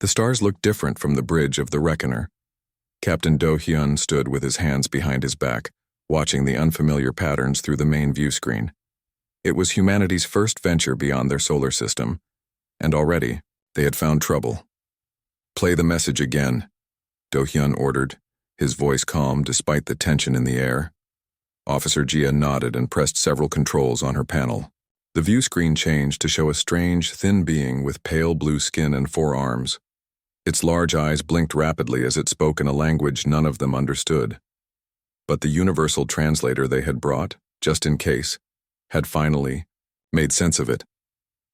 The stars looked different from the bridge of the Reckoner. Captain Do-hyun stood with his hands behind his back, watching the unfamiliar patterns through the main view screen. It was humanity's first venture beyond their solar system, and already they had found trouble. "Play the message again," Do-hyun ordered, his voice calm despite the tension in the air. Officer Jia nodded and pressed several controls on her panel. The view screen changed to show a strange, thin being with pale blue skin and 4 arms. Its large eyes blinked rapidly as it spoke in a language none of them understood. But the universal translator they had brought, just in case, had finally made sense of it.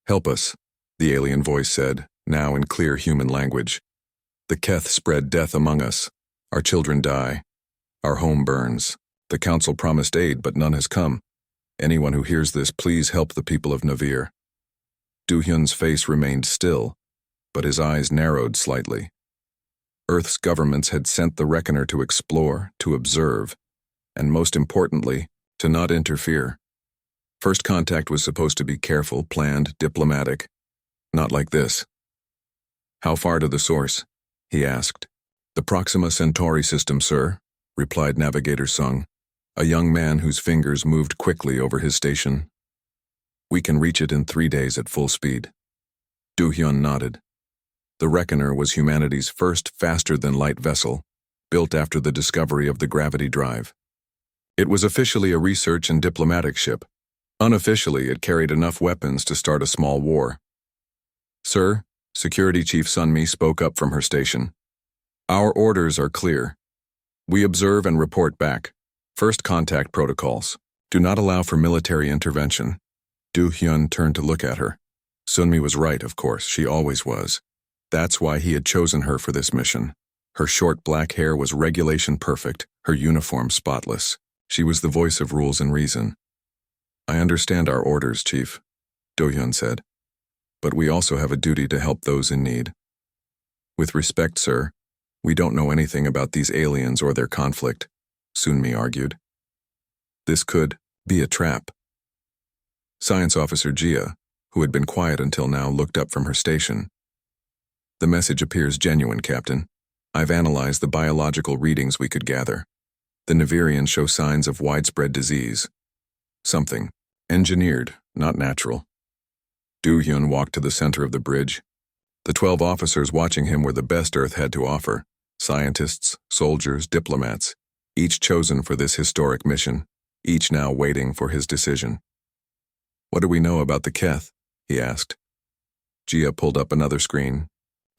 "Help us," the alien voice said, now in clear human language. "The Keth spread death among us. Our children die. Our home burns. The council promised aid, but none has come. Anyone who hears this, please help the people of Navir." Do-hyun's face remained still, but his eyes narrowed slightly. Earth's governments had sent the Reckoner to explore, to observe, and most importantly, to not interfere. First contact was supposed to be careful, planned, diplomatic. Not like this. "How far to the source?" he asked. "The Proxima Centauri system, sir," replied Navigator Sung, a young man whose fingers moved quickly over his station. "We can reach it in 3 days at full speed." Do-hyun nodded. The Reckoner was humanity's first faster-than-light vessel, built after the discovery of the gravity drive. It was officially a research and diplomatic ship. Unofficially, it carried enough weapons to start a small war. "Sir," Security Chief Sunmi spoke up from her station. "Our orders are clear. We observe and report back. First contact protocols. Do not allow for military intervention." Do-hyun turned to look at her. Sunmi was right, of course, she always was. That's why he had chosen her for this mission. Her short black hair was regulation perfect, her uniform spotless. She was the voice of rules and reason. "I understand our orders, Chief," Do-hyun said. "But we also have a duty to help those in need." "With respect, sir, we don't know anything about these aliens or their conflict," Sunmi argued. "This could be a trap." Science Officer Jia, who had been quiet until now, looked up from her station. "The message appears genuine, Captain. I've analyzed the biological readings we could gather. The Navirians show signs of widespread disease. Something engineered, not natural." Do-hyun walked to the center of the bridge. The 12 officers watching him were the best Earth had to offer. Scientists, soldiers, diplomats, each chosen for this historic mission, each now waiting for his decision. "What do we know about the Keth?" he asked. Jia pulled up another screen.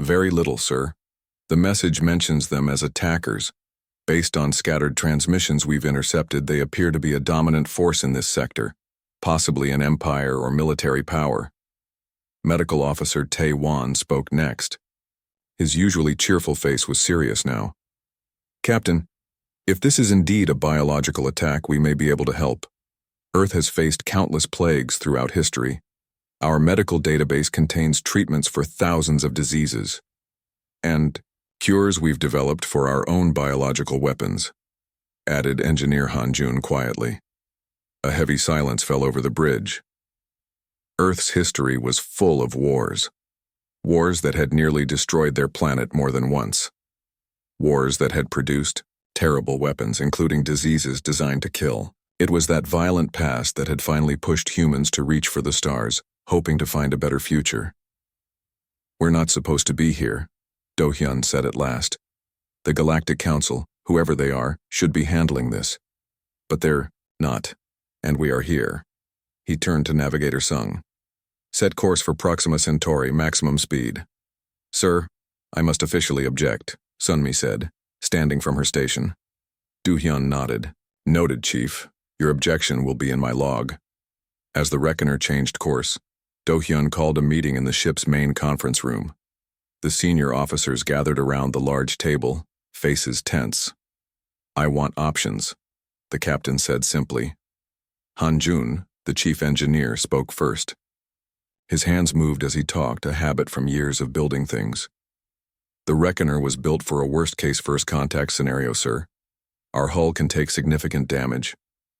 "Very little, sir. The message mentions them as attackers. Based on scattered transmissions we've intercepted, they appear to be a dominant force in this sector, possibly an empire or military power." Medical Officer Tae-won spoke next. His usually cheerful face was serious now. "Captain, if this is indeed a biological attack, we may be able to help. Earth has faced countless plagues throughout history. Our medical database contains treatments for thousands of diseases. And cures we've developed for our own biological weapons," added Engineer Han-jun quietly. A heavy silence fell over the bridge. Earth's history was full of wars. Wars that had nearly destroyed their planet more than once. Wars that had produced terrible weapons, including diseases designed to kill. It was that violent past that had finally pushed humans to reach for the stars, hoping to find a better future. "We're not supposed to be here," Do-hyun said at last. "The Galactic Council, whoever they are, should be handling this. But they're not, and we are here." He turned to Navigator Sung. "Set course for Proxima Centauri, maximum speed." "Sir, I must officially object," Sunmi said, standing from her station. Do-hyun nodded. "Noted, Chief. Your objection will be in my log." As the Reckoner changed course, Do-hyun called a meeting in the ship's main conference room. The senior officers gathered around the large table, faces tense. "I want options," the captain said simply. Han-jun, the chief engineer, spoke first. His hands moved as he talked, a habit from years of building things. "The Reckoner was built for a worst-case first contact scenario, sir. Our hull can take significant damage.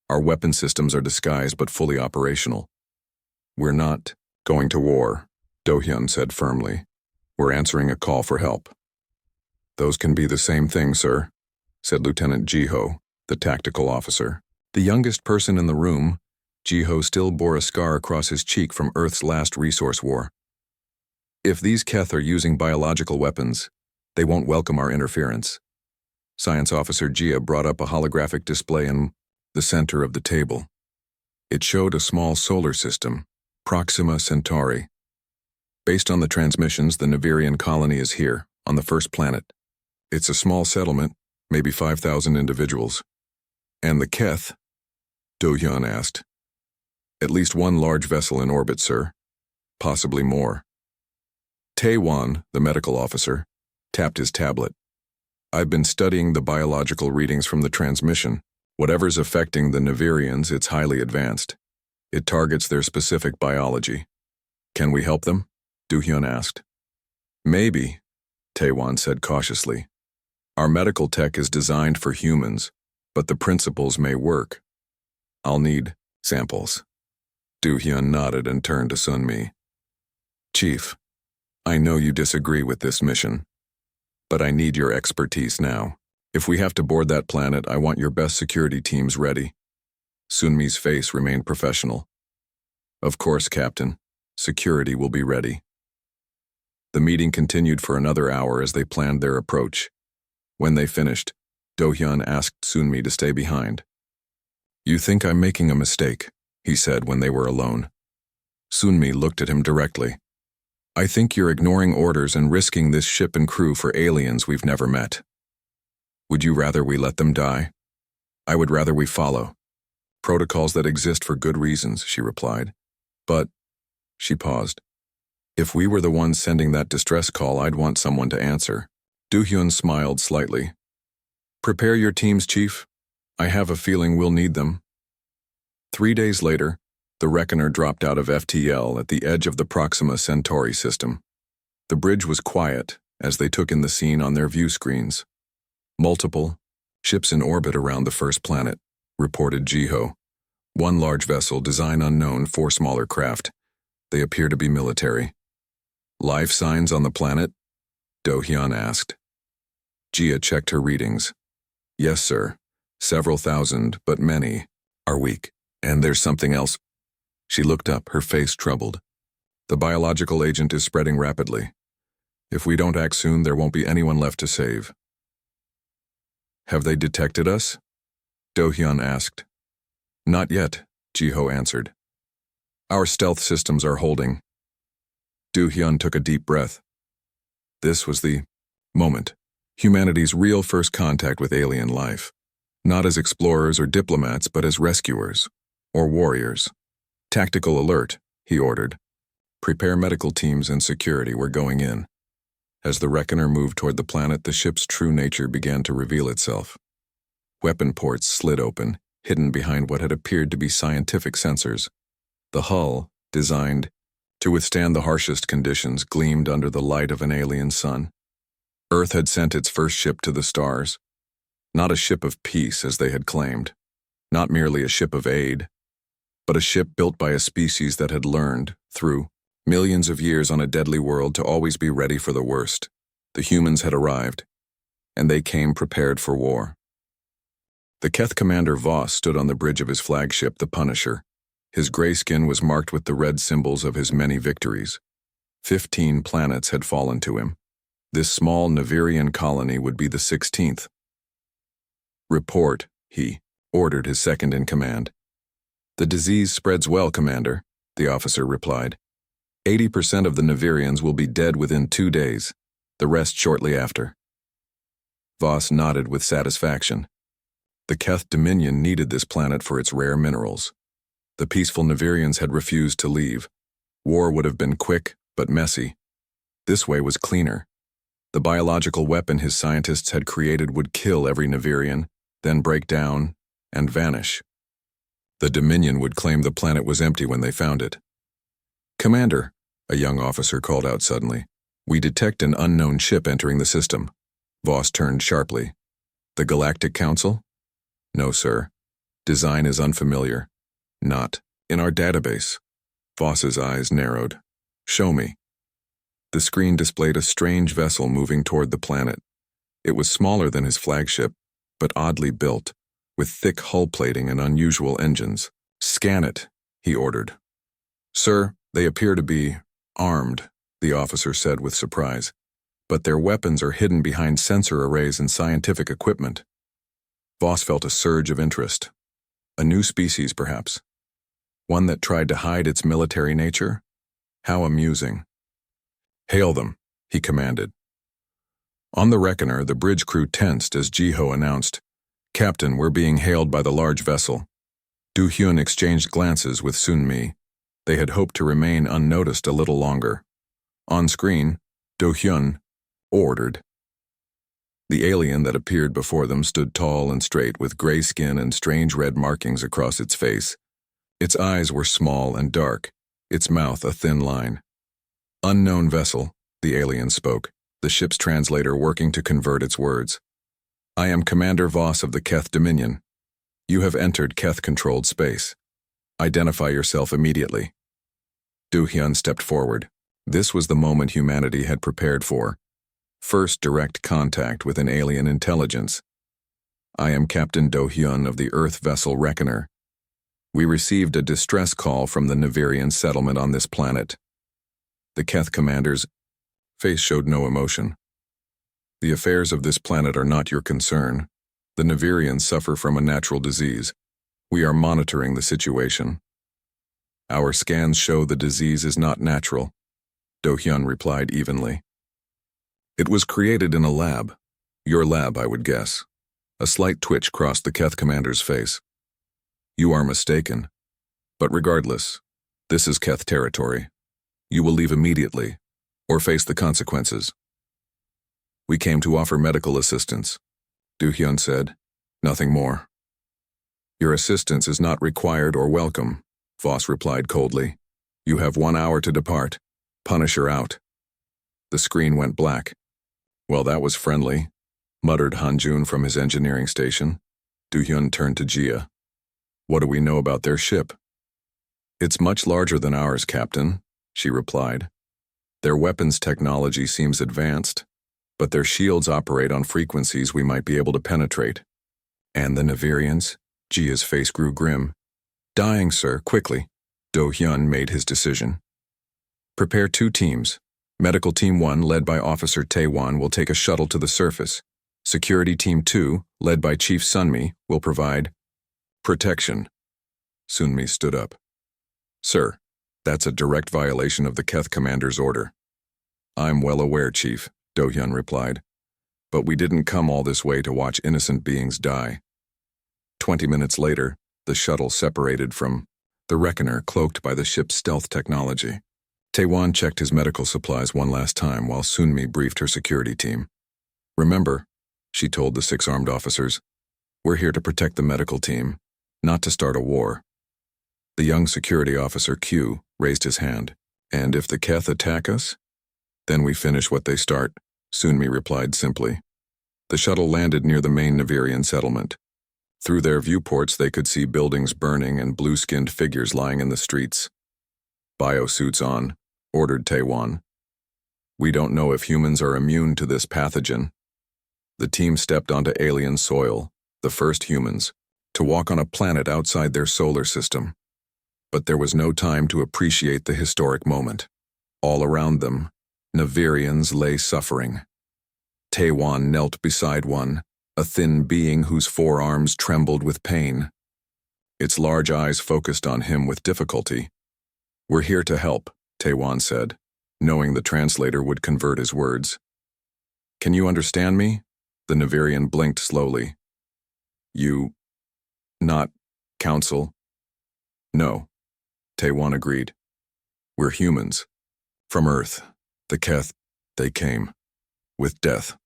Our weapon systems are disguised but fully operational. We're not going to war," Do-hyun said firmly. We're answering a call for help. Those can be the same thing, sir, said Lieutenant Jiho, the tactical officer. The youngest person in the room, Jiho still bore a scar across his cheek from Earth's last resource war. If these Keth are using biological weapons, they won't welcome our interference. Science Officer Gia brought up a holographic display in the center of the table. It showed a small solar system, Proxima Centauri. Based on the transmissions, the Navirian colony is here, on the first planet. It's a small settlement, maybe 5,000 individuals. And the Keth? Do-hyun asked. At least one large vessel in orbit, sir. Possibly more. Tae-won, the medical officer, tapped his tablet. I've been studying the biological readings from the transmission. Whatever's affecting the Navirians, it's highly advanced. It targets their specific biology. Can we help them? Do-hyun asked. Maybe, Tae-won said cautiously. Our medical tech is designed for humans, but the principles may work. I'll need samples. Do-hyun nodded and turned to Sun-mi. Chief, I know you disagree with this mission, but I need your expertise now. If we have to board that planet, I want your best security teams ready. Sun-mi's face remained professional. Of course, Captain. Security will be ready. The meeting continued for another hour as they planned their approach. When they finished, Do-hyun asked Sun-mi to stay behind. You think I'm making a mistake, he said when they were alone. Sun-mi looked at him directly. I think you're ignoring orders and risking this ship and crew for aliens we've never met. Would you rather we let them die? I would rather we follow. Protocols that exist for good reasons, she replied. But, she paused. If we were the ones sending that distress call, I'd want someone to answer. Do-hyun smiled slightly. Prepare your teams, Chief. I have a feeling we'll need them. 3 days later, the Reckoner dropped out of FTL at the edge of the Proxima Centauri system. The bridge was quiet as they took in the scene on their view screens. Multiple ships in orbit around the first planet, reported Jiho. One large vessel, design unknown, 4 smaller craft. They appear to be military. Life signs on the planet? Do-hyun asked. Gia checked her readings. Yes, sir. Several thousand, but many are weak. And there's something else. She looked up, her face troubled. The biological agent is spreading rapidly. If we don't act soon, there won't be anyone left to save. Have they detected us? Do-hyun asked. Not yet, Jiho answered. Our stealth systems are holding. Do-hyun took a deep breath. This was the moment. Humanity's real first contact with alien life. Not as explorers or diplomats, but as rescuers. Or warriors. Tactical alert, he ordered. Prepare medical teams and security, we're going in. As the Reckoner moved toward the planet, the ship's true nature began to reveal itself. Weapon ports slid open, hidden behind what had appeared to be scientific sensors. The hull, designed to withstand the harshest conditions, gleamed under the light of an alien sun. Earth had sent its first ship to the stars. Not a ship of peace, as they had claimed. Not merely a ship of aid, but a ship built by a species that had learned, through millions of years on a deadly world, to always be ready for the worst. The humans had arrived, and they came prepared for war. The Keth commander Voss stood on the bridge of his flagship, the Punisher. His gray skin was marked with the red symbols of his many victories. 15 planets had fallen to him. This small Navirian colony would be the 16th. Report, he ordered his second-in-command. The disease spreads well, Commander, the officer replied. 80% of the Navirians will be dead within 2 days, the rest shortly after. Voss nodded with satisfaction. The Keth Dominion needed this planet for its rare minerals. The peaceful Navirians had refused to leave. War would have been quick, but messy. This way was cleaner. The biological weapon his scientists had created would kill every Navirian, then break down and vanish. The Dominion would claim the planet was empty when they found it. Commander, a young officer called out suddenly, we detect an unknown ship entering the system. Voss turned sharply. The Galactic Council? No, sir. Design is unfamiliar. Not in our database. Voss's eyes narrowed. Show me. The screen displayed a strange vessel moving toward the planet. It was smaller than his flagship, but oddly built, with thick hull plating and unusual engines. "Scan it," he ordered. "Sir, they appear to be armed," the officer said with surprise. "But their weapons are hidden behind sensor arrays and scientific equipment." Voss felt a surge of interest. A new species, perhaps. One that tried to hide its military nature? How amusing. "Hail them," he commanded. On the Reckoner, the bridge crew tensed as Jiho announced, "Captain, we're being hailed by the large vessel." Do-hyun exchanged glances with Sun-mi. They had hoped to remain unnoticed a little longer. On screen, Do-hyun ordered. The alien that appeared before them stood tall and straight with gray skin and strange red markings across its face. Its eyes were small and dark, its mouth a thin line. "Unknown vessel," the alien spoke, the ship's translator working to convert its words. "I am Commander Voss of the Keth Dominion. You have entered Keth-controlled space. Identify yourself immediately." Do-hyun stepped forward. This was the moment humanity had prepared for. First direct contact with an alien intelligence. "I am Captain Do-hyun of the Earth vessel Reckoner. We received a distress call from the Navirian settlement on this planet." The Keth commander's face showed no emotion. "The affairs of this planet are not your concern. The Navirians suffer from a natural disease. We are monitoring the situation." "Our scans show the disease is not natural," Do-hyun replied evenly. "It was created in a lab. Your lab, I would guess." A slight twitch crossed the Keth commander's face. "You are mistaken. But regardless, this is Keth territory. You will leave immediately, or face the consequences." "We came to offer medical assistance," Do-hyun said. "Nothing more." "Your assistance is not required or welcome," Voss replied coldly. "You have 1 hour to depart. Punisher out." The screen went black. "Well, that was friendly," muttered Hanjun from his engineering station. Do-hyun turned to Jia. "What do we know about their ship?" "It's much larger than ours, Captain," she replied. "Their weapons technology seems advanced, but their shields operate on frequencies we might be able to penetrate." "And the Navirians?" Jia's face grew grim. "Dying, sir, quickly." Do-hyun made his decision. "Prepare 2 teams. Medical Team 1, led by Officer Taewon, will take a shuttle to the surface. Security Team 2, led by Chief Sun-mi, will provide protection." Sun-mi stood up. "Sir, that's a direct violation of the Keth commander's order." "I'm well aware, Chief," Do-hyun replied. "But we didn't come all this way to watch innocent beings die." 20 minutes later, the shuttle separated from the Reckoner, cloaked by the ship's stealth technology. Taewon checked his medical supplies one last time while Sun-mi briefed her security team. "Remember," she told the 6 armed officers, "we're here to protect the medical team, not to start a war." The young security officer, Q, raised his hand. "And if the Keth attack us? Then we finish what they start," Sun-mi replied simply. The shuttle landed near the main Navirian settlement. Through their viewports they could see buildings burning and blue-skinned figures lying in the streets. "Biosuits on," ordered Taewon. "We don't know if humans are immune to this pathogen." The team stepped onto alien soil, the first humans, to walk on a planet outside their solar system. But there was no time to appreciate the historic moment. All around them, Navirians lay suffering. Taewon knelt beside one, a thin being whose forearms trembled with pain. Its large eyes focused on him with difficulty. "We're here to help," Taewon said, knowing the translator would convert his words. "Can you understand me?" The Navirian blinked slowly. "You... not... council?" "No," Taewon agreed. "We're humans. From Earth. The Keth, they came. With death."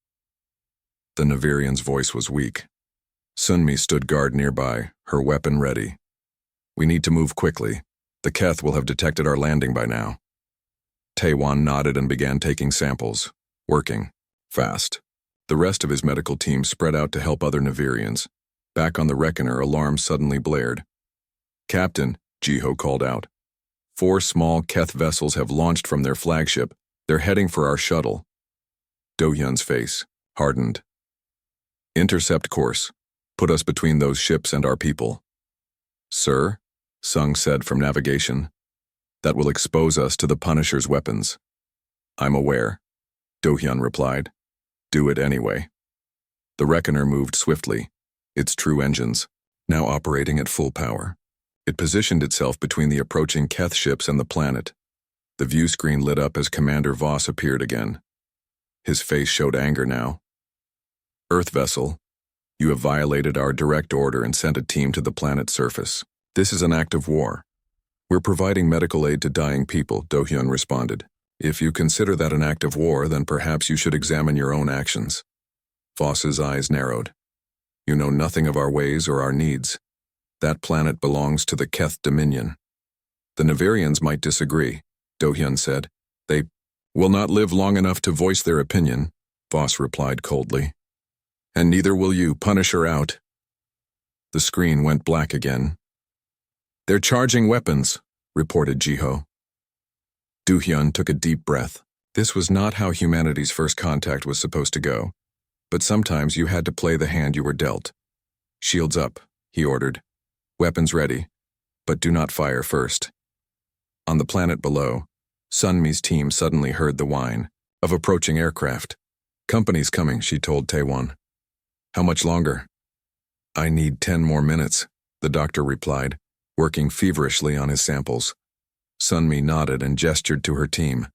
The Navirian's voice was weak. Sun-mi stood guard nearby, her weapon ready. "We need to move quickly. The Keth will have detected our landing by now." Taewon nodded and began taking samples, working, fast. The rest of his medical team spread out to help other Navirians. Back on the Reckoner, alarms suddenly blared. "Captain," Jiho called out. 4 small Keth vessels have launched from their flagship, They're heading for our shuttle. Do-hyun's face hardened. Intercept course. Put us between those ships and our people. Sir, Sung said from navigation. That will expose us to the Punisher's weapons. I'm aware, Do-hyun replied. Do it anyway. The Reckoner moved swiftly, its true engines, now operating at full power. It positioned itself between the approaching Keth ships and the planet. The view screen lit up as Commander Voss appeared again. His face showed anger now. Earth vessel, you have violated our direct order and sent a team to the planet's surface. This is an act of war. We're providing medical aid to dying people, Do-hyun responded. If you consider that an act of war, then perhaps you should examine your own actions. Voss's eyes narrowed. You know nothing of our ways or our needs. That planet belongs to the Keth Dominion. The Navarians might disagree, Do-hyun said. They will not live long enough to voice their opinion, Voss replied coldly. And neither will you, Punisher out. The screen went black again. They're charging weapons, reported Jiho. Do-hyun took a deep breath. This was not how humanity's first contact was supposed to go. But sometimes you had to play the hand you were dealt. Shields up, he ordered. Weapons ready, but do not fire first. On the planet below, Sunmi's team suddenly heard the whine of approaching aircraft. Company's coming, she told Taewon. How much longer? I need 10 more minutes, the doctor replied, working feverishly on his samples. Sunmi nodded and gestured to her team.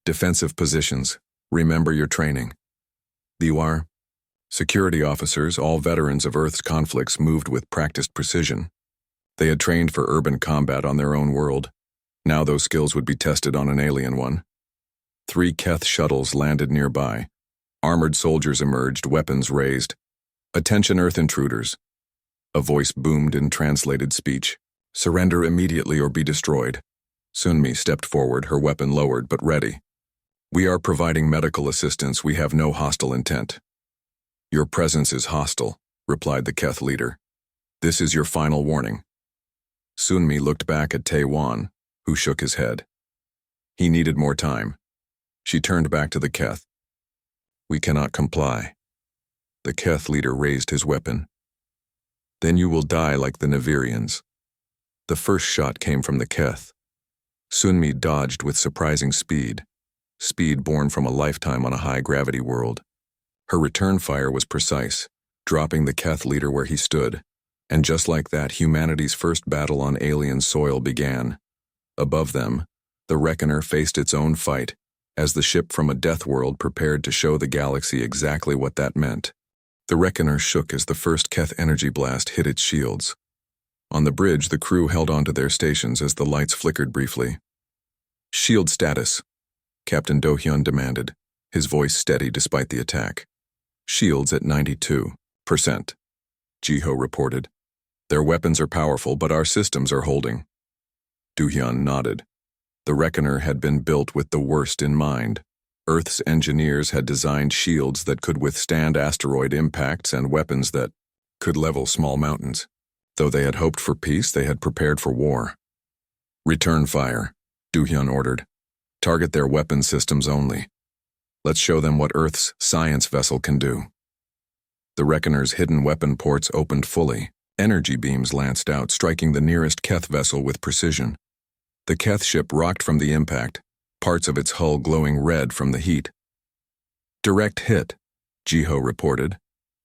Defensive positions. Remember your training. Liwar, security officers, all veterans of Earth's conflicts, moved with practiced precision. They had trained for urban combat on their own world. Now those skills would be tested on an alien one. 3 Keth shuttles landed nearby. Armored soldiers emerged, weapons raised. Attention Earth intruders. A voice boomed in translated speech. Surrender immediately or be destroyed. Sunmi stepped forward, her weapon lowered but ready. We are providing medical assistance. We have no hostile intent. Your presence is hostile, replied the Keth leader. This is your final warning. Sunmi looked back at Taewon, who shook his head. He needed more time. She turned back to the Keth. We cannot comply. The Keth leader raised his weapon. Then you will die like the Navarians. The first shot came from the Keth. Sunmi dodged with surprising speed born from a lifetime on a high-gravity world. Her return fire was precise, dropping the Keth leader where he stood, and just like that, humanity's first battle on alien soil began. Above them, the Reckoner faced its own fight, as the ship from a death world prepared to show the galaxy exactly what that meant. The Reckoner shook as the first Keth energy blast hit its shields. On the bridge, the crew held onto their stations as the lights flickered briefly. Shield status, Captain Do-hyun demanded, his voice steady despite the attack. Shields at 92%, Jiho reported. Their weapons are powerful, but our systems are holding. Do-hyun nodded. The Reckoner had been built with the worst in mind. Earth's engineers had designed shields that could withstand asteroid impacts and weapons that could level small mountains. Though they had hoped for peace, they had prepared for war. Return fire, Do-hyun ordered. Target their weapon systems only. Let's show them what Earth's science vessel can do. The Reckoner's hidden weapon ports opened fully. Energy beams lanced out, striking the nearest Keth vessel with precision. The Keth ship rocked from the impact, parts of its hull glowing red from the heat. Direct hit, Jiho reported,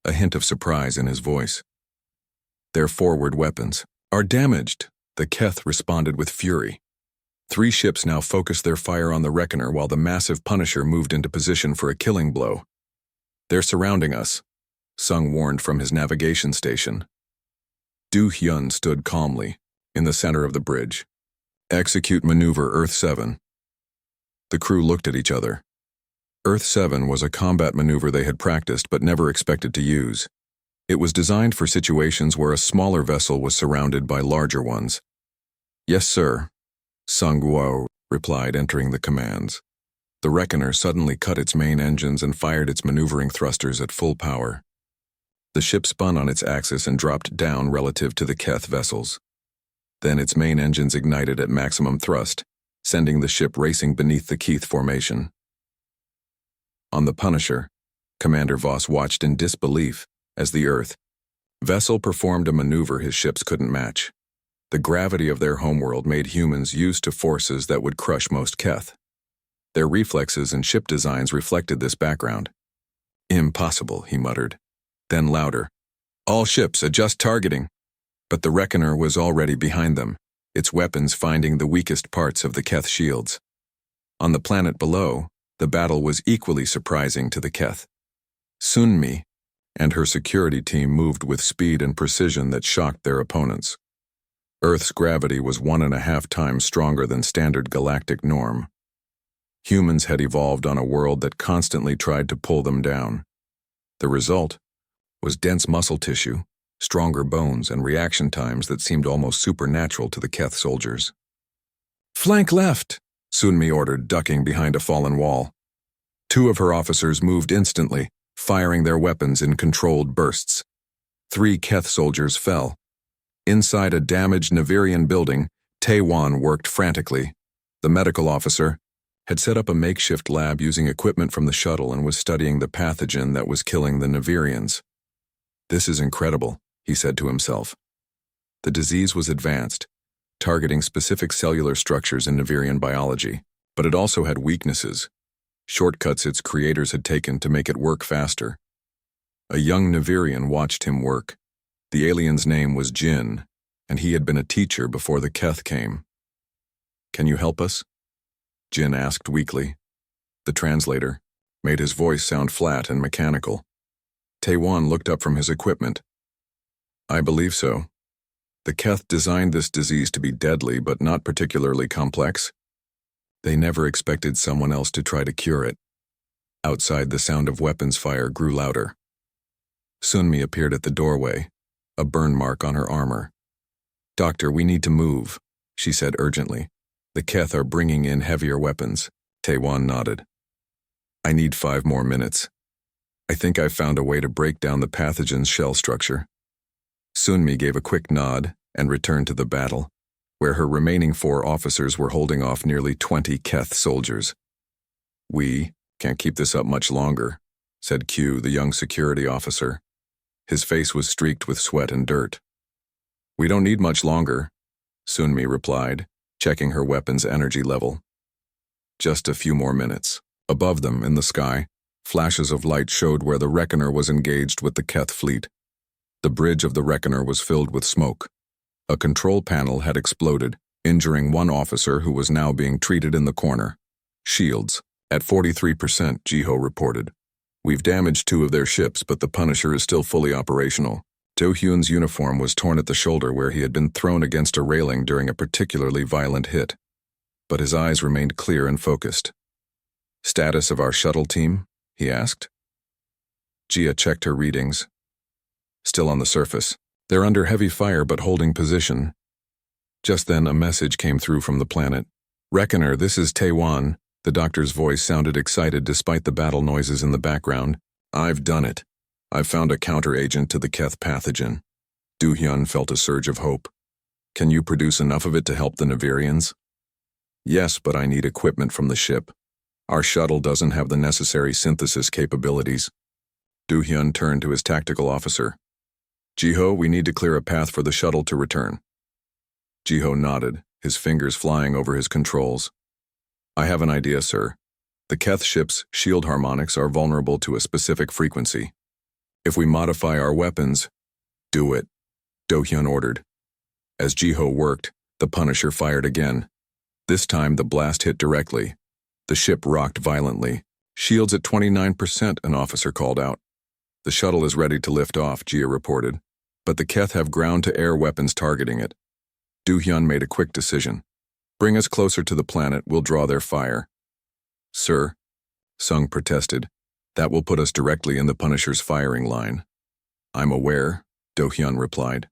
a hint of surprise in his voice. Their forward weapons are damaged, the Keth responded with fury. 3 ships now focused their fire on the Reckoner while the massive Punisher moved into position for a killing blow. They're surrounding us, Sung warned from his navigation station. Do-hyun stood calmly, in the center of the bridge. Execute maneuver Earth 7. The crew looked at each other. Earth 7 was a combat maneuver they had practiced but never expected to use. It was designed for situations where a smaller vessel was surrounded by larger ones. Yes, sir, Sung Guo replied, entering the commands. The Reckoner suddenly cut its main engines and fired its maneuvering thrusters at full power. The ship spun on its axis and dropped down relative to the Keth vessels. Then its main engines ignited at maximum thrust, sending the ship racing beneath the Keith formation. On the Punisher, Commander Voss watched in disbelief as the Earth vessel performed a maneuver his ships couldn't match. The gravity of their homeworld made humans used to forces that would crush most Keth. Their reflexes and ship designs reflected this background. "Impossible," he muttered. Then louder, "All ships, adjust targeting." But the Reckoner was already behind them, its weapons finding the weakest parts of the Keth shields. On the planet below, the battle was equally surprising to the Keth. Sunmi and her security team moved with speed and precision that shocked their opponents. Earth's gravity was 1.5 times stronger than standard galactic norm. Humans had evolved on a world that constantly tried to pull them down. The result was dense muscle tissue, stronger bones, and reaction times that seemed almost supernatural to the Keth soldiers. "Flank left," Sunmi ordered, ducking behind a fallen wall. 2 of her officers moved instantly, firing their weapons in controlled bursts. 3 Keth soldiers fell. Inside a damaged Navirian building, Taewan worked frantically. The medical officer had set up a makeshift lab using equipment from the shuttle and was studying the pathogen that was killing the Navirians. "This is incredible," he said to himself. The disease was advanced, targeting specific cellular structures in Navirian biology, but it also had weaknesses, shortcuts its creators had taken to make it work faster. A young Navirian watched him work. The alien's name was Jin, and he had been a teacher before the Keth came. "Can you help us?" Jin asked weakly. The translator made his voice sound flat and mechanical. Taewan looked up from his equipment. "I believe so. The Keth designed this disease to be deadly but not particularly complex. They never expected someone else to try to cure it." Outside, the sound of weapons fire grew louder. Sunmi appeared at the doorway, a burn mark on her armor. "Doctor, we need to move," she said urgently. "The Keth are bringing in heavier weapons." Taewan nodded. "I need 5 more minutes. I think I've found a way to break down the pathogen's shell structure." Sunmi gave a quick nod and returned to the battle, where her remaining 4 officers were holding off nearly 20 Keth soldiers. "We can't keep this up much longer," said Q, the young security officer. His face was streaked with sweat and dirt. "We don't need much longer," Sunmi replied, checking her weapon's energy level. "Just a few more minutes." Above them, in the sky, flashes of light showed where the Reckoner was engaged with the Keth fleet. The bridge of the Reckoner was filled with smoke. A control panel had exploded, injuring 1 officer who was now being treated in the corner. "Shields at 43%, Jiho reported. We've damaged 2 of their ships, but the Punisher is still fully operational." Do-hyun's uniform was torn at the shoulder where he had been thrown against a railing during a particularly violent hit. But his eyes remained clear and focused. "Status of our shuttle team?" he asked. Jia checked her readings. "Still on the surface. They're under heavy fire but holding position." Just then, a message came through from the planet. "Reckoner, this is Taewan." The doctor's voice sounded excited despite the battle noises in the background. "I've done it. I've found a counteragent to the Keth pathogen." Do-hyun felt a surge of hope. "Can you produce enough of it to help the Navirians?" "Yes, but I need equipment from the ship. Our shuttle doesn't have the necessary synthesis capabilities." Do-hyun turned to his tactical officer. "Jiho, we need to clear a path for the shuttle to return." Jiho nodded, his fingers flying over his controls. "I have an idea, sir. The Keth ship's shield harmonics are vulnerable to a specific frequency. If we modify our weapons—" "Do it," Do-hyun ordered. As Jiho worked, the Punisher fired again. This time the blast hit directly. The ship rocked violently. "Shields at 29%, an officer called out. "The shuttle is ready to lift off," Jia reported. "But the Keth have ground-to-air weapons targeting it." Do-hyun made a quick decision. "Bring us closer to the planet, we'll draw their fire." "Sir," Sung protested, "that will put us directly in the Punisher's firing line." "I'm aware," Do-hyun replied.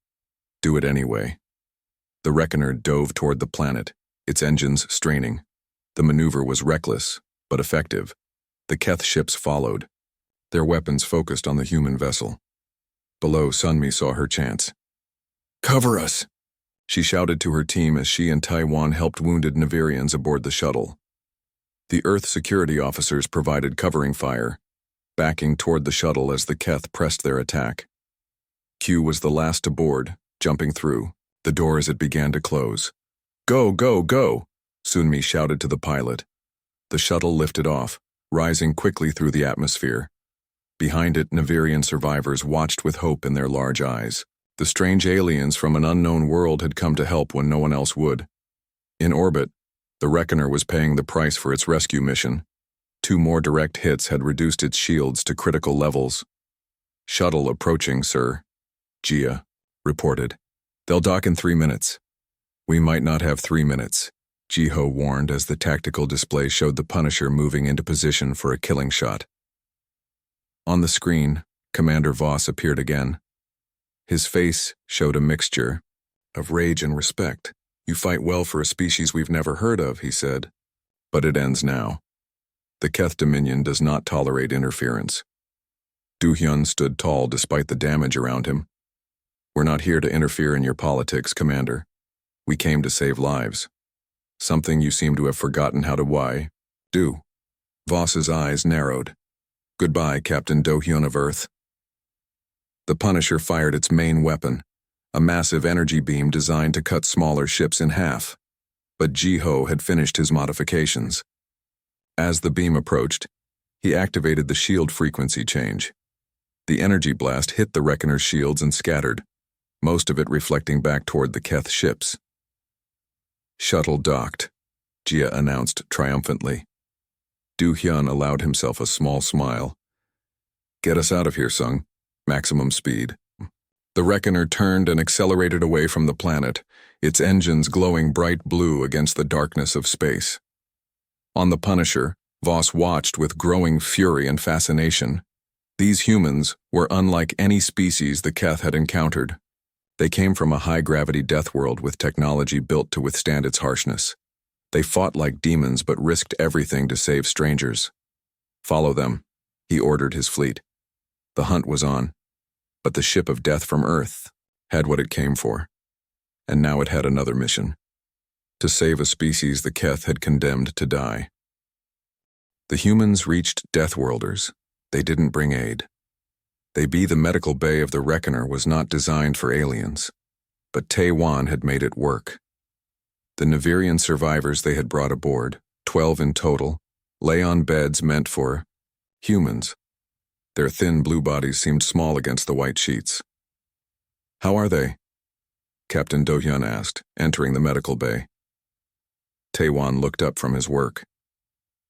"Do it anyway." The Reckoner dove toward the planet, its engines straining. The maneuver was reckless, but effective. The Keth ships followed, their weapons focused on the human vessel. Below, Sunmi saw her chance. "Cover us!" She shouted to her team as she and Taiwan helped wounded Navirians aboard the shuttle. The Earth security officers provided covering fire, backing toward the shuttle as the Keth pressed their attack. Q was the last to board, jumping through the door as it began to close. "Go, go, go!" Sunmi shouted to the pilot. The shuttle lifted off, rising quickly through the atmosphere. Behind it, Navirian survivors watched with hope in their large eyes. The strange aliens from an unknown world had come to help when no one else would. In orbit, the Reckoner was paying the price for its rescue mission. 2 more direct hits had reduced its shields to critical levels. "Shuttle approaching, sir," Gia reported. "They'll dock in 3 minutes." "We might not have 3 minutes," Jiho warned as the tactical display showed the Punisher moving into position for a killing shot. On the screen, Commander Voss appeared again. His face showed a mixture of rage and respect. "You fight well for a species we've never heard of," he said. "But it ends now. The Keth Dominion does not tolerate interference." Do-hyun stood tall despite the damage around him. "We're not here to interfere in your politics, Commander. We came to save lives. Something you seem to have forgotten how to do." Voss's eyes narrowed. "Goodbye, Captain Do-hyun of Earth." The Punisher fired its main weapon, a massive energy beam designed to cut smaller ships in half. But Jiho had finished his modifications. As the beam approached, he activated the shield frequency change. The energy blast hit the Reckoner's shields and scattered, most of it reflecting back toward the Keth ships. "Shuttle docked," Gia announced triumphantly. Do-hyun allowed himself a small smile. "Get us out of here, Sung. Maximum speed." The Reckoner turned and accelerated away from the planet, its engines glowing bright blue against the darkness of space. On the Punisher, Voss watched with growing fury and fascination. These humans were unlike any species the Keth had encountered. They came from a high-gravity death world with technology built to withstand its harshness. They fought like demons but risked everything to save strangers. "Follow them," he ordered his fleet. The hunt was on, but the ship of death from Earth had what it came for. And now it had another mission: to save a species the Keth had condemned to die. The humans reached Deathworlders. They didn't bring aid. The medical bay of the Reckoner was not designed for aliens, but Taiwan had made it work. The Navirian survivors they had brought aboard, 12 in total, lay on beds meant for humans. Their thin blue bodies seemed small against the white sheets. "How are they?" Captain Do-hyun asked, entering the medical bay. Taiwan looked up from his work.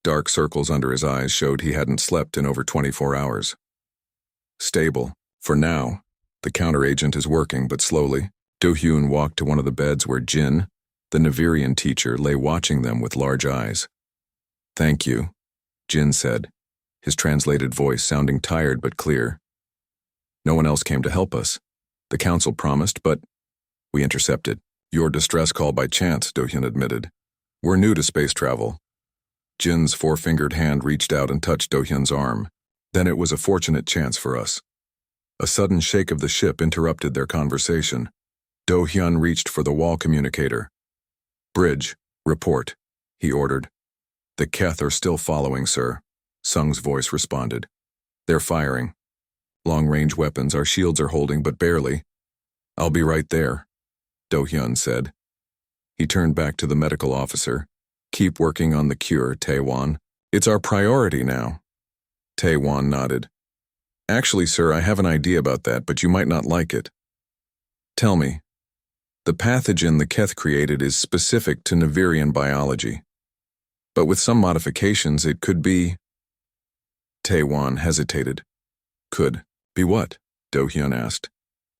Dark circles under his eyes showed he hadn't slept in over 24 hours. "Stable. For now. The counteragent is working, but slowly." Do-hyun walked to one of the beds where Jin, the Navirian teacher, lay watching them with large eyes. "Thank you," Jin said, his translated voice sounding tired but clear. "No one else came to help us. The council promised, but we intercepted." "Your distress call by chance," Do-hyun admitted. "We're new to space travel." Jin's 4-fingered hand reached out and touched Do-hyun's arm. "Then it was a fortunate chance for us." A sudden shake of the ship interrupted their conversation. Do-hyun reached for the wall communicator. "Bridge, report," he ordered. "The Keth are still following, sir," Sung's voice responded. "They're firing. Long-range weapons our shields are holding, but barely." "I'll be right there," Do-hyun said. He turned back to the medical officer. "Keep working on the cure, Taiwan. It's our priority now." Taiwan nodded. "Actually, sir, I have an idea about that, but you might not like it." "Tell me." "The pathogen the Keth created is specific to Navirian biology. But with some modifications, it could be—" Taiwan hesitated. "Could be what?" Do-hyun asked.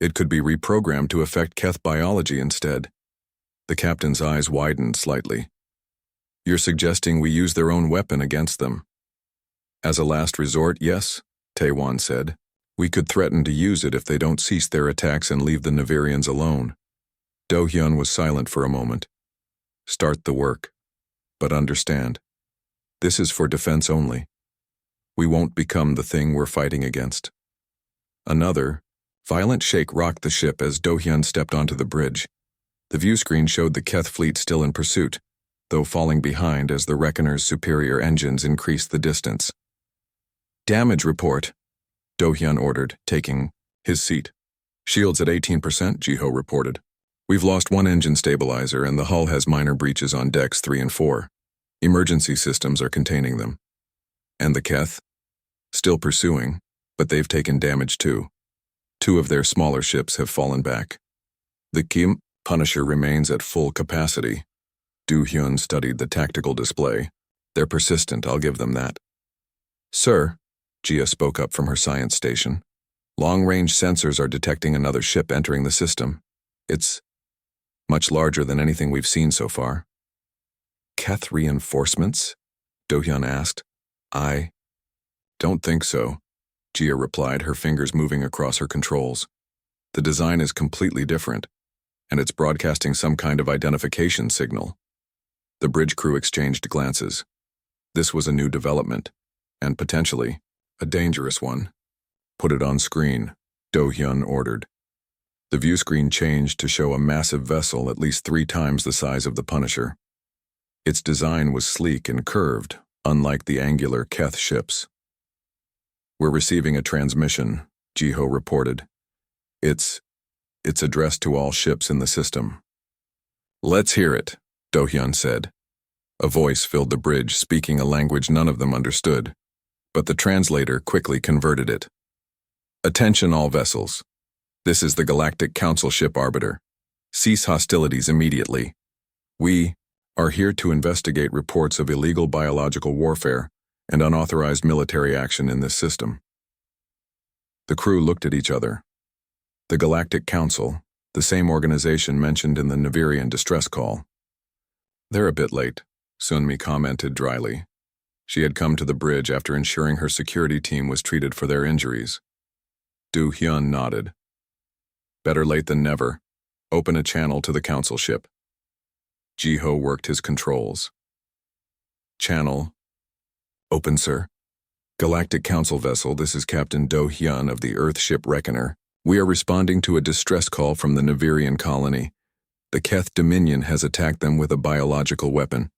"It could be reprogrammed to affect Keth biology instead." The captain's eyes widened slightly. "You're suggesting we use their own weapon against them?" "As a last resort, yes," Taiwan said. "We could threaten to use it if they don't cease their attacks and leave the Navirians alone." Do-hyun was silent for a moment. "Start the work. But understand, this is for defense only. We won't become the thing we're fighting against." Another violent shake rocked the ship as Do-hyun stepped onto the bridge. The view screen showed the Keth fleet still in pursuit, though falling behind as the Reckoner's superior engines increased the distance. "Damage report," Do-hyun ordered, taking his seat. "Shields at 18%, Ji-ho reported. "We've lost one engine stabilizer and the hull has minor breaches on decks 3 and 4. Emergency systems are containing them." "And the Keth?" "Still pursuing, but they've taken damage too. 2 of their smaller ships have fallen back. The Kim Punisher remains at full capacity." Do-hyun studied the tactical display. "They're persistent, I'll give them that." "Sir," Jia spoke up from her science station, "long-range sensors are detecting another ship entering the system. It's much larger than anything we've seen so far." "Keth reinforcements?" Do-hyun asked. "I don't think so," Jia replied, her fingers moving across her controls. "The design is completely different, and it's broadcasting some kind of identification signal." The bridge crew exchanged glances. This was a new development, and potentially a dangerous one. "Put it on screen," Do-hyun ordered. The view screen changed to show a massive vessel at least 3 times the size of the Punisher. Its design was sleek and curved, unlike the angular Keth ships. "We're receiving a transmission," Ji-ho reported. It's addressed to all ships in the system." "Let's hear it," Do-hyun said. A voice filled the bridge, speaking a language none of them understood, but the translator quickly converted it. "Attention all vessels. This is the Galactic Council ship Arbiter. Cease hostilities immediately. We are here to investigate reports of illegal biological warfare and unauthorized military action in this system." The crew looked at each other. The Galactic Council, the same organization mentioned in the Navirian distress call. "They're a bit late," Sunmi commented dryly. She had come to the bridge after ensuring her security team was treated for their injuries. Do-hyun nodded. "Better late than never. Open a channel to the council ship." Ji-ho worked his controls. "Channel. Open, sir. Galactic Council vessel, this is Captain Do-hyun of the Earthship Reckoner. We are responding to a distress call from the Navirian colony. The Keth Dominion has attacked them with a biological weapon.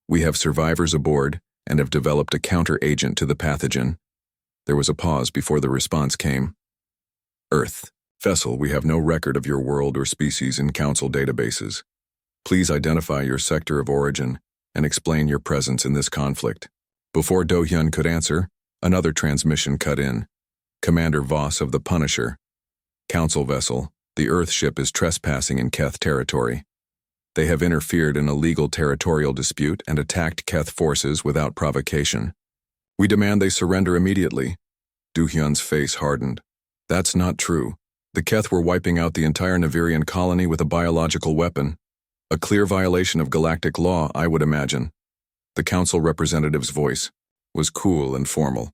We have survivors aboard and have developed a counter-agent to the pathogen." There was a pause before the response came. "Earth. Vessel, we have no record of your world or species in Council databases. Please identify your sector of origin and explain your presence in this conflict." Before Do-hyun could answer, another transmission cut in. "Commander Voss of the Punisher. Council vessel, the Earth ship is trespassing in Keth territory. They have interfered in a legal territorial dispute and attacked Keth forces without provocation. We demand they surrender immediately." Do-hyun's face hardened. "That's not true. The Keth were wiping out the entire Navirian colony with a biological weapon. A clear violation of galactic law, I would imagine." The council representative's voice was cool and formal.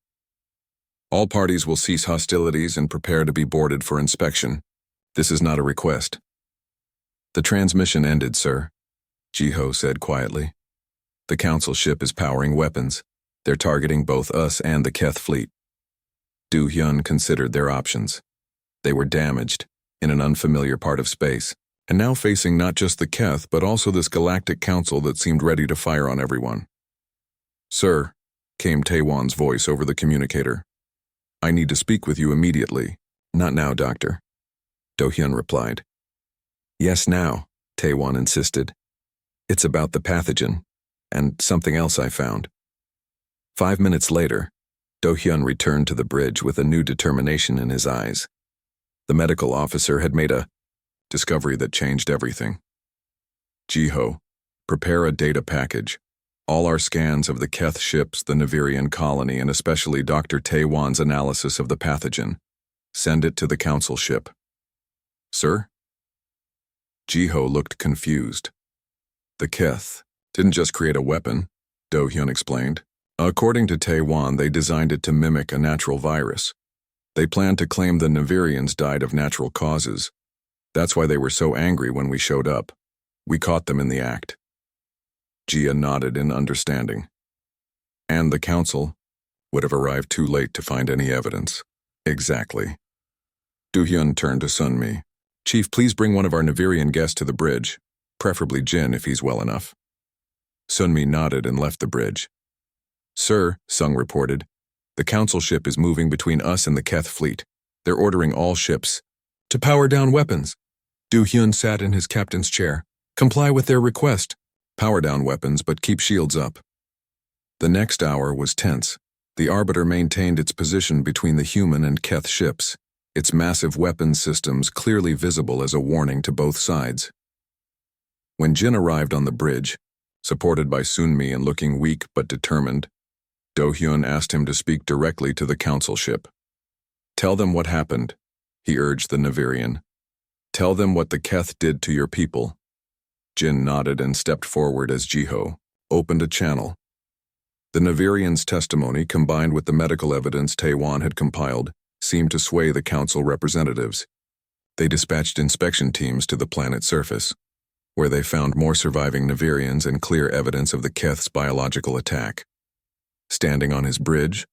"All parties will cease hostilities and prepare to be boarded for inspection. This is not a request." "The transmission ended, sir," Ji-ho said quietly. "The council ship is powering weapons. They're targeting both us and the Keth fleet." Do-hyun considered their options. They were damaged, in an unfamiliar part of space, and now facing not just the Keth but also this galactic council that seemed ready to fire on everyone. "Sir," came Taewon's voice over the communicator. "I need to speak with you immediately." "Not now, Doctor," Do-hyun replied. "Yes, now," Taewon insisted. "It's about the pathogen, and something else I found." 5 minutes later, Do-hyun returned to the bridge with a new determination in his eyes. The medical officer had made a discovery that changed everything. "Ji-ho, prepare a data package. All our scans of the Keth ships, the Navirian colony, and especially Dr. Taewon's analysis of the pathogen. Send it to the council ship." "Sir?" Ji-ho looked confused. "The Keth didn't just create a weapon," Do-hyun explained. "According to Taewon, they designed it to mimic a natural virus. They planned to claim the Navirians died of natural causes. That's why they were so angry when we showed up. We caught them in the act." Jia nodded in understanding. "And the council would have arrived too late to find any evidence." "Exactly." Do-hyun turned to Sunmi. Chief, please bring one of our Navirian guests to the bridge, preferably Jin if he's well enough. Sunmi nodded and left the bridge. Sir, Sung reported, the council ship is moving between us and the Keth fleet. They're ordering all ships to power down weapons. Do-hyun sat in his captain's chair. Comply with their request. Power down weapons, but keep shields up. The next hour was tense. The Arbiter maintained its position between the human and Keth ships, its massive weapons systems clearly visible as a warning to both sides. When Jin arrived on the bridge, supported by Sunmi and looking weak but determined, Do-hyun asked him to speak directly to the council ship. Tell them what happened, he urged the Navirian. Tell them what the Keth did to your people. Jin nodded and stepped forward as Jiho opened a channel. The Navirian's testimony, combined with the medical evidence Taewon had compiled, seemed to sway the council representatives. They dispatched inspection teams to the planet's surface, where they found more surviving Navirians and clear evidence of the Keth's biological attack. Standing on his bridge,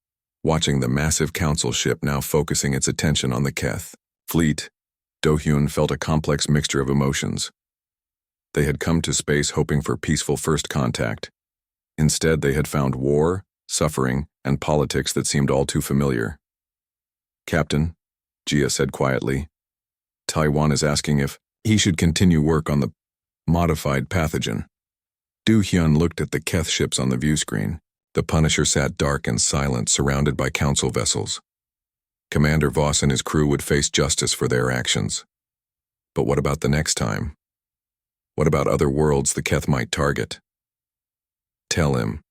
watching the massive council ship now focusing its attention on the Keth fleet, Do-hyun felt a complex mixture of emotions. They had come to space hoping for peaceful first contact. Instead, they had found war, suffering, and politics that seemed all too familiar. Captain, Jia said quietly, Taewon is asking if he should continue work on the modified pathogen. Do-hyun looked at the Keth ships on the view screen. The Punisher sat dark and silent, surrounded by council vessels. Commander Voss and his crew would face justice for their actions. But what about the next time? What about other worlds the Keth might target? Tell him.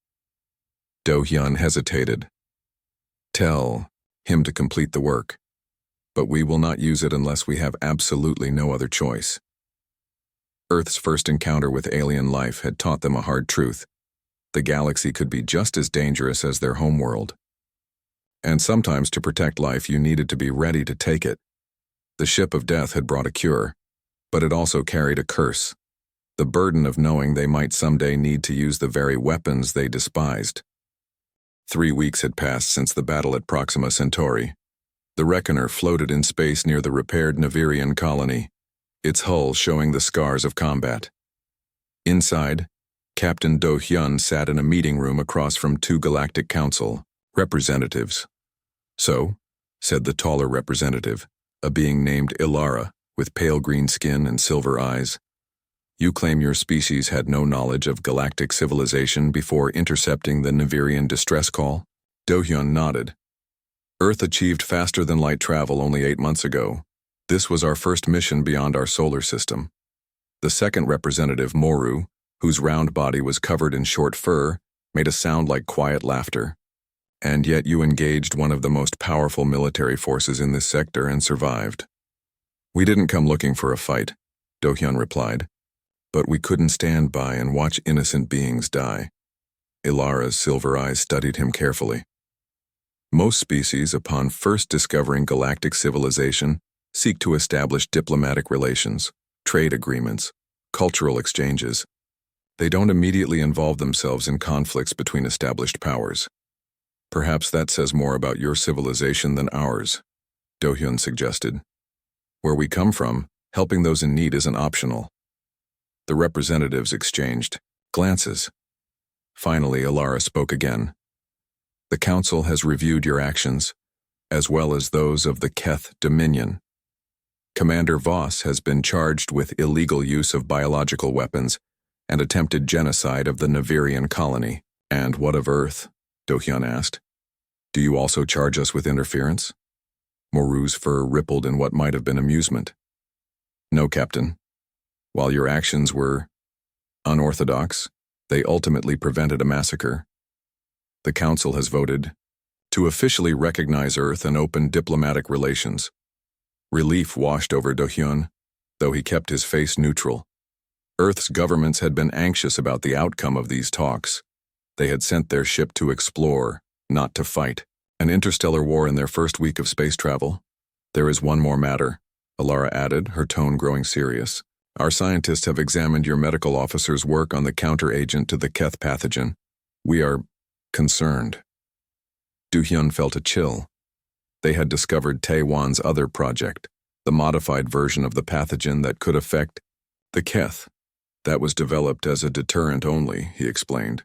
Do-hyun hesitated. Tell him to complete the work, but we will not use it unless we have absolutely no other choice. Earth's first encounter with alien life had taught them a hard truth. The galaxy could be just as dangerous as their homeworld. And sometimes to protect life you needed to be ready to take it. The ship of death had brought a cure, but it also carried a curse. The burden of knowing they might someday need to use the very weapons they despised. 3 weeks had passed since the battle at Proxima Centauri. The Reckoner floated in space near the repaired Navirian colony, its hull showing the scars of combat. Inside, Captain Do-hyun sat in a meeting room across from 2 Galactic Council representatives. So, said the taller representative, a being named Ilara, with pale green skin and silver eyes, you claim your species had no knowledge of galactic civilization before intercepting the Navirian distress call? Do-hyun nodded. Earth achieved faster-than-light travel only 8 months ago. This was our first mission beyond our solar system. The second representative, Moru, whose round body was covered in short fur, made a sound like quiet laughter. And yet you engaged one of the most powerful military forces in this sector and survived. We didn't come looking for a fight, Do-hyun replied. But we couldn't stand by and watch innocent beings die. Ilara's silver eyes studied him carefully. Most species, upon first discovering galactic civilization, seek to establish diplomatic relations, trade agreements, cultural exchanges. They don't immediately involve themselves in conflicts between established powers. Perhaps that says more about your civilization than ours, Do-hyun suggested. Where we come from, helping those in need isn't optional. The representatives exchanged glances. Finally, Ilara spoke again. The Council has reviewed your actions, as well as those of the Keth Dominion. Commander Voss has been charged with illegal use of biological weapons and attempted genocide of the Navirian colony. And what of Earth? Do-hyun asked. Do you also charge us with interference? Moru's fur rippled in what might have been amusement. No, Captain. While your actions were unorthodox, they ultimately prevented a massacre. The Council has voted to officially recognize Earth and open diplomatic relations. Relief washed over Do-hyun, though he kept his face neutral. Earth's governments had been anxious about the outcome of these talks. They had sent their ship to explore, not to fight. An interstellar war in their first week of space travel. There is one more matter, Ilara added, her tone growing serious. Our scientists have examined your medical officer's work on the counter-agent to the Keth pathogen. We are concerned. Do-hyun felt a chill. They had discovered Taewon's other project, the modified version of the pathogen that could affect the Keth. That was developed as a deterrent only, he explained.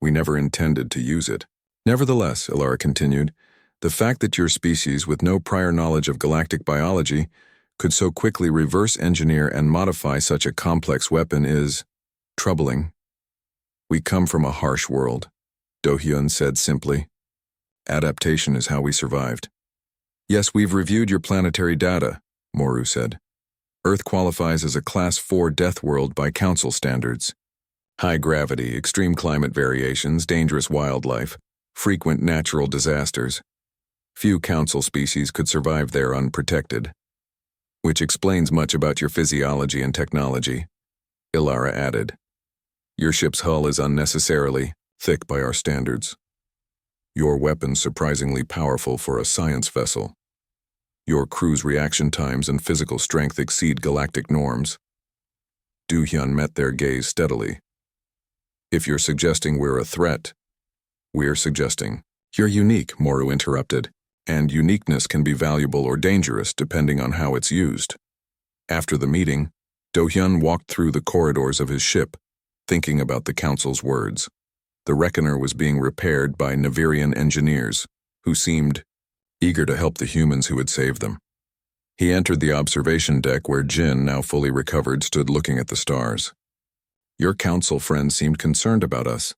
We never intended to use it. Nevertheless, Ilara continued, the fact that your species, with no prior knowledge of galactic biology, could so quickly reverse engineer and modify such a complex weapon is troubling. We come from a harsh world, Do-hyun said simply. Adaptation is how we survived. Yes, we've reviewed your planetary data, Moru said. Earth qualifies as a Class 4 death world by Council standards. High gravity, extreme climate variations, dangerous wildlife, frequent natural disasters. Few Council species could survive there unprotected. Which explains much about your physiology and technology, Ilara added. Your ship's hull is unnecessarily thick by our standards. Your weapons surprisingly powerful for a science vessel. Your crew's reaction times and physical strength exceed galactic norms. Do-hyun met their gaze steadily. If you're suggesting we're a threat, we're suggesting. You're unique, Moru interrupted, and uniqueness can be valuable or dangerous depending on how it's used. After the meeting, Do-hyun walked through the corridors of his ship, thinking about the Council's words. The Reckoner was being repaired by Navirian engineers, who seemed eager to help the humans who had saved them. He entered the observation deck where Jin, now fully recovered, stood looking at the stars. Your Council friends seemed concerned about us,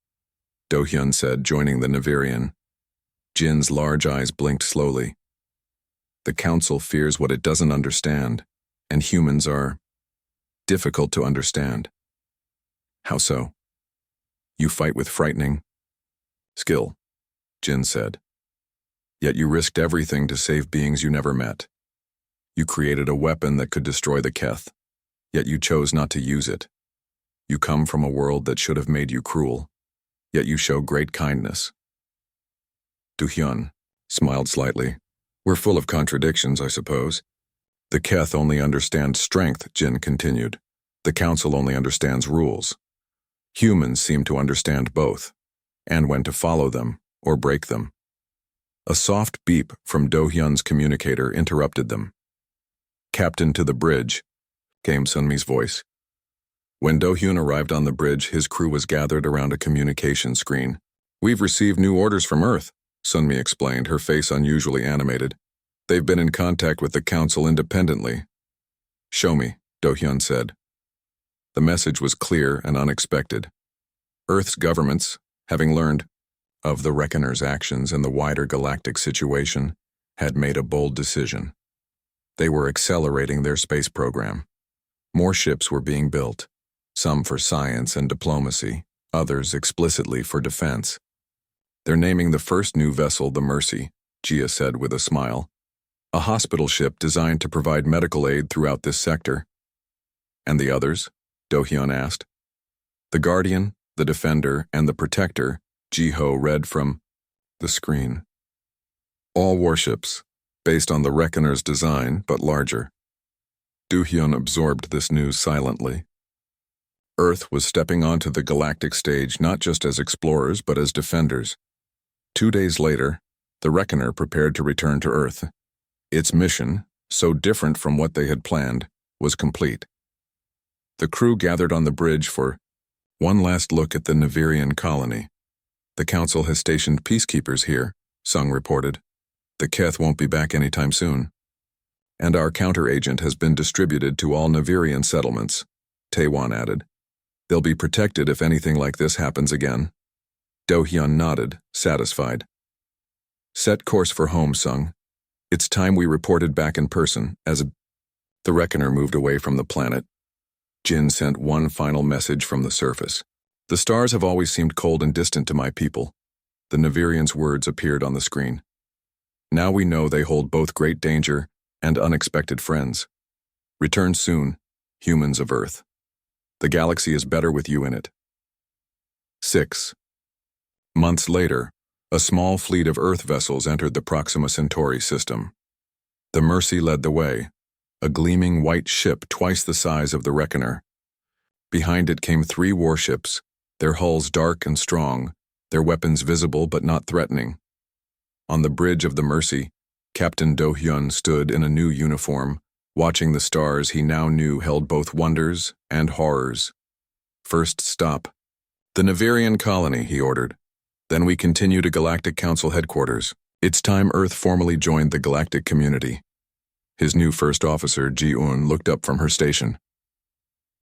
Do-hyun said, joining the Navirian. Jin's large eyes blinked slowly. The Council fears what it doesn't understand, and humans are difficult to understand. How so? You fight with frightening skill, Jin said. Yet you risked everything to save beings you never met. You created a weapon that could destroy the Keth, yet you chose not to use it. You come from a world that should have made you cruel, yet you show great kindness. Do-hyun smiled slightly. We're full of contradictions, I suppose. The Keth only understand strength, Jin continued. The Council only understands rules. Humans seem to understand both, and when to follow them or break them. A soft beep from Do-hyun's communicator interrupted them. Captain to the bridge, came Sunmi's voice. When Do-hyun arrived on the bridge, his crew was gathered around a communication screen. We've received new orders from Earth, Sunmi explained, her face unusually animated. They've been in contact with the Council independently. Show me, Do-hyun said. The message was clear and unexpected. Earth's governments, having learned of the Reckoner's actions and the wider galactic situation, had made a bold decision. They were accelerating their space program. More ships were being built, some for science and diplomacy, others explicitly for defense. They're naming the first new vessel the Mercy, Jia said with a smile. A hospital ship designed to provide medical aid throughout this sector. And the others? Do-hyun asked. The Guardian, the Defender, and the Protector, Ji-ho read from the screen. All warships, based on the Reckoner's design, but larger. Do-hyun absorbed this news silently. Earth was stepping onto the galactic stage not just as explorers, but as defenders. 2 days later, the Reckoner prepared to return to Earth. Its mission, so different from what they had planned, was complete. The crew gathered on the bridge for one last look at the Navirian colony. The Council has stationed peacekeepers here, Sung reported. The Keth won't be back anytime soon. And our counter-agent has been distributed to all Navirian settlements, Taewon added. They'll be protected if anything like this happens again. Do-hyun nodded, satisfied. Set course for home, Sung. It's time we reported back in person, The Reckoner moved away from the planet. Jin sent one final message from the surface. The stars have always seemed cold and distant to my people. The Navirian's words appeared on the screen. Now we know they hold both great danger and unexpected friends. Return soon, humans of Earth. The galaxy is better with you in it. 6 months later, a small fleet of Earth vessels entered the Proxima Centauri system. The Mercy led the way, a gleaming white ship twice the size of the Reckoner. Behind it came 3 warships, their hulls dark and strong, their weapons visible but not threatening. On the bridge of the Mercy, Captain Do-hyun stood in a new uniform, Watching the stars he now knew held both wonders and horrors. First stop. The Navarian colony, he ordered. Then we continue to Galactic Council headquarters. It's time Earth formally joined the galactic community. His new first officer, Ji-un, looked up from her station.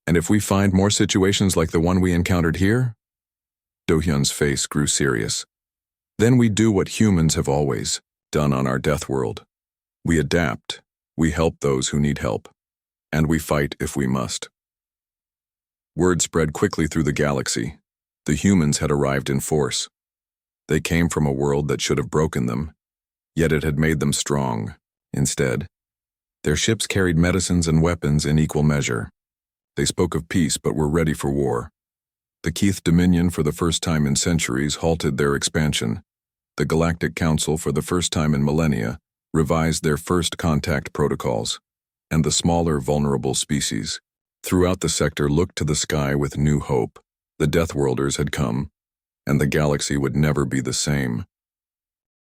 And if we find more situations like the one we encountered here? Do-hyun's face grew serious. Then we do what humans have always done on our death world. We adapt, we help those who need help, and we fight if we must. Word spread quickly through the galaxy. The humans had arrived in force. They came from a world that should have broken them, yet it had made them strong. Instead, their ships carried medicines and weapons in equal measure. They spoke of peace but were ready for war. The Keith Dominion, for the first time in centuries, halted their expansion. The Galactic Council, for the first time in millennia, revised their first contact protocols. And the smaller, vulnerable species throughout the sector looked to the sky with new hope. The Deathworlders had come, and the galaxy would never be the same.